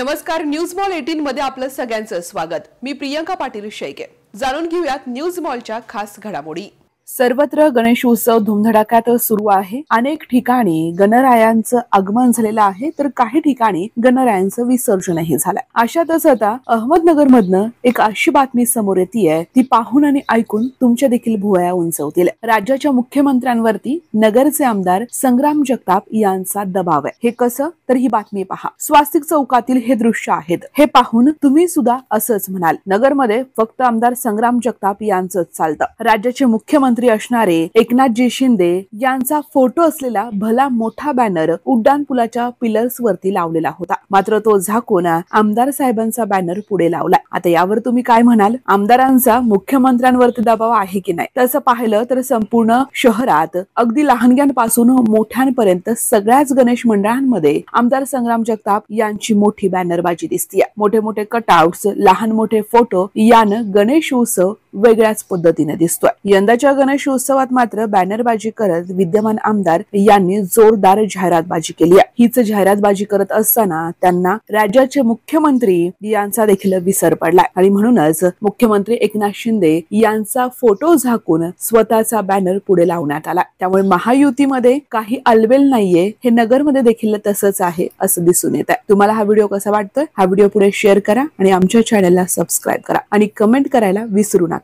नमस्कार, news mall 18 मध्ये आपलं सगळ्यांचं स्वागत। मी प्रियंका पाटील शेळके। जाणून घेऊयात न्यूज मॉलच्या खास घडामोडी। सर्वत्र गणेश उत्सव धुमधडाक्यात सुरू आहे। अनेक ठिकाणी गणरायांचं आगमन झालेलं आहे, तर काही ठिकाणी गणरायांचं विसर्जनही झालंय। अशातच आता अहमदनगर मधनं एक अशी बातमी समोर येतेय, ती पाहून आणि ऐकून तुमच्या देखील भुवया उंचवतील। राज्याच्या मुख्यमंत्र्यांवरती नगरचे आमदार संग्राम जगताप यांचा दबाव आहे। हे कसं, तर ही बातमी पहा। स्वास्तिक चौकातील हे दृश्य आहेत, हे पाहून तुम्ही सुद्धा असंच म्हणाल। नगरमध्ये फक्त आमदार संग्राम जगताप यांचंच चालतं। राज्याचे मुख्यमंत्री असणारे एकनाथजी शिंदे यांचा फोटो असलेला भला मोठा बॅनर उड्डाण पुलाच्या पिलर्स वरती लावलेला होता, मात्र तो झाकून आमदार साहेबांचा बॅनर पुढे लावला। आता यावर तुम्ही काय म्हणाल? आमदारांचा मुख्यमंत्र्यांवरती दबाव आहे की नाही? तसं पाहिलं तर संपूर्ण शहरात अगदी लहानग्यांपासून मोठ्यांपर्यंत सगळ्याच गणेश मंडळांमध्ये आमदार संग्राम जगताप यांची मोठी बॅनरबाजी दिसतीये। मोठे मोठे कटआउट्स, लहान मोठे फोटो यानं गणेश उत्सव वेगळ्याच पद्धतीने दिसतोय। यंदाच्या गणेश उत्सवात मात्र बॅनरबाजी करत विद्यमान आमदार यांनी जोरदार जाहिरातबाजी केली आहे। हीच जाहिरातबाजी करत असताना त्यांना राज्याचे मुख्यमंत्री यांचा देखील विसर पडलाय आणि म्हणूनच मुख्यमंत्री एकनाथ शिंदे यांचा फोटो झाकून स्वतःचा बॅनर पुढे लावण्यात आला। त्यामुळे महायुतीमध्ये काही अलबेल नाहीये, हे नगरमध्ये देखील तसंच आहे असं दिसून येत आहे। तुम्हाला हा व्हिडिओ कसा वाटतोय? हा व्हिडिओ पुढे शेअर करा आणि आमच्या चॅनलला सबस्क्राईब करा आणि कमेंट करायला विसरू नका।